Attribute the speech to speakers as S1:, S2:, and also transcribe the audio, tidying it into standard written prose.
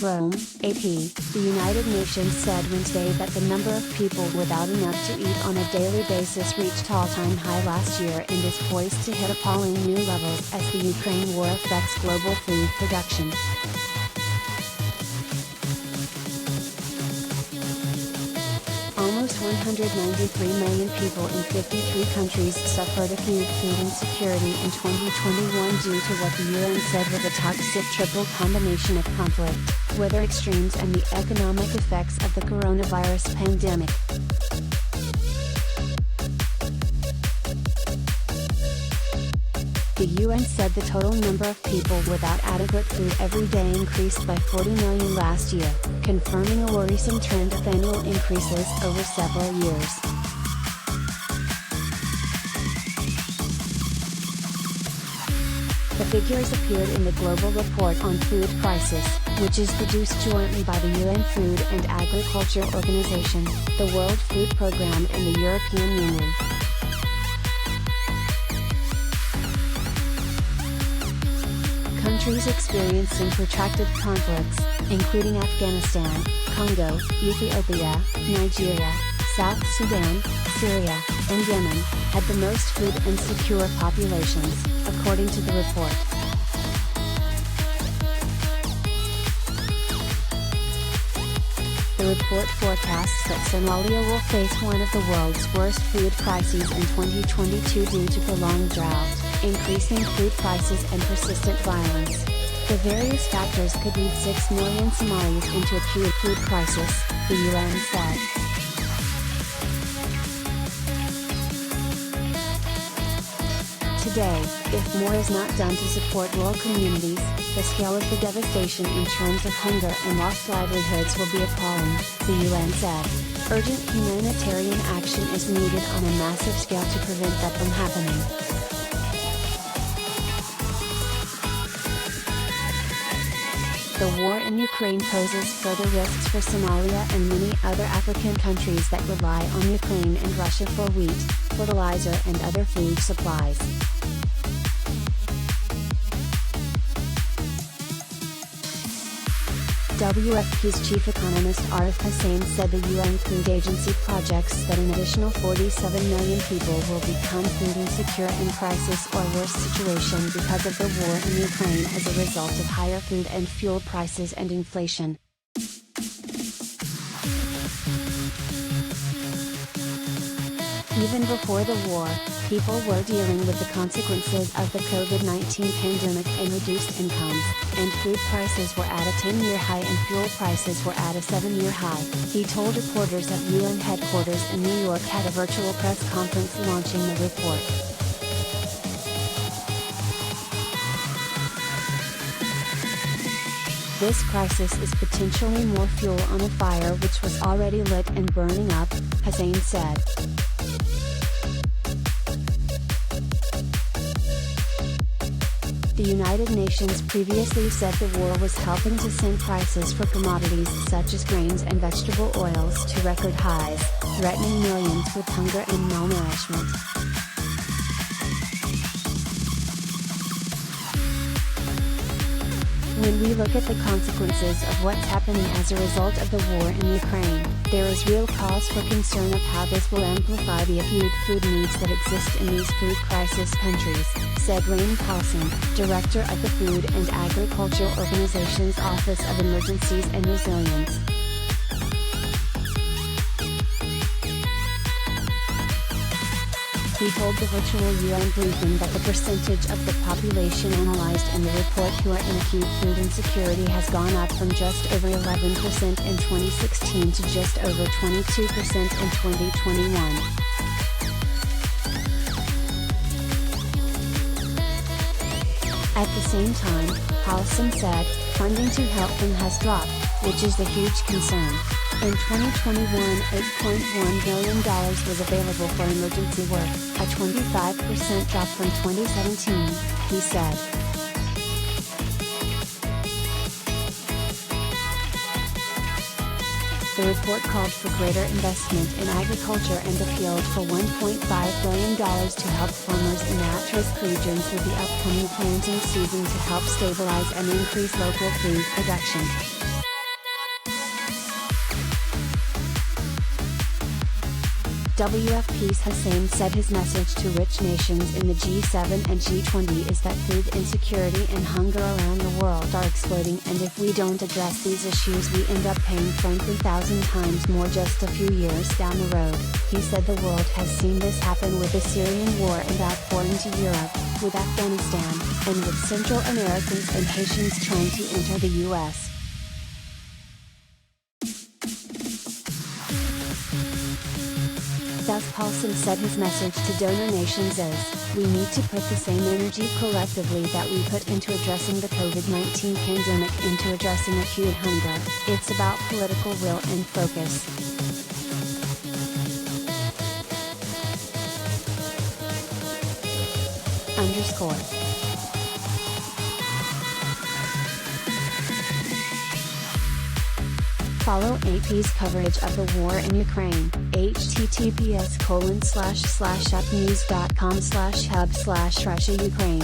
S1: Rome, AP, the United Nations said Wednesday that the number of people without enough to eat on a daily basis reached all-time high last year and is poised to hit appalling new levels as the Ukraine war affects global food production. Almost 193 million people in 53 countries suffered acute food insecurity in 2021 due to what the UN said was a toxic triple combination of conflict, weather extremes and the economic effects of the coronavirus pandemic. The UN said the total number of people without adequate food every day increased by 40 million last year, confirming a worrisome trend of annual increases over several years. The figures appeared in the Global Report on Food Crisis, which is produced jointly by the UN Food and Agriculture Organization, the World Food Programme and the European Union. Countries experiencing protracted conflicts, including Afghanistan, Congo, Ethiopia, Nigeria, South Sudan, Syria, and Yemen, had the most food insecure populations, according to the report. The report forecasts that Somalia will face one of the world's worst food crises in 2022 due to prolonged drought, increasing food prices and persistent violence. The various factors could lead 6 million Somalis into acute food crisis, the UN said. Today, if more is not done to support rural communities, the scale of the devastation in terms of hunger and lost livelihoods will be appalling, the UN said. Urgent humanitarian action is needed on a massive scale to prevent that from happening. The war in Ukraine poses further risks for Somalia and many other African countries that rely on Ukraine and Russia for wheat, fertilizer and other food supplies. WFP's chief economist Arif Hussain said the UN Food Agency projects that an additional 47 million people will become food insecure in crisis or worse situation because of the war in Ukraine as a result of higher food and fuel prices and inflation. Even before the war, people were dealing with the consequences of the COVID-19 pandemic and reduced incomes, and food prices were at a 10-year high and fuel prices were at a 7-year high, he told reporters at UN headquarters in New York at a virtual press conference launching the report. This crisis is potentially more fuel on a fire which was already lit and burning up, Hussain said. The United Nations previously said the war was helping to send prices for commodities such as grains and vegetable oils to record highs, threatening millions with hunger and malnourishment. When we look at the consequences of what's happening as a result of the war in Ukraine, there is real cause for concern of how this will amplify the acute food needs that exist in these food crisis countries, said Rain Paulson, director of the Food and Agriculture Organization's Office of Emergencies and Resilience. He told the virtual UN briefing that the percentage of the population analyzed in the report who are in acute food insecurity has gone up from just over 11% in 2016 to just over 22% in 2021. At the same time, Paulson said, funding to help them has dropped, which is a huge concern. In 2021, $8.1 billion was available for emergency work, a 25% drop from 2017, he said. The report called for greater investment in agriculture and appealed for $1.5 billion to help farmers in at-risk regions with the upcoming planting season to help stabilize and increase local food production. WFP's Hussein said his message to rich nations in the G7 and G20 is that food insecurity and hunger around the world are exploding, and if we don't address these issues we end up paying frankly 1,000 times more just a few years down the road. He said the world has seen this happen with the Syrian war and outpouring to Europe, with Afghanistan, and with Central Americans and Haitians trying to enter the U.S. Thus Paulson said his message to donor nations is, we need to put the same energy collectively that we put into addressing the COVID-19 pandemic into addressing acute hunger. It's about political will and focus. Follow AP's coverage of the war in Ukraine, https://upnews.com/hub/Russia Ukraine.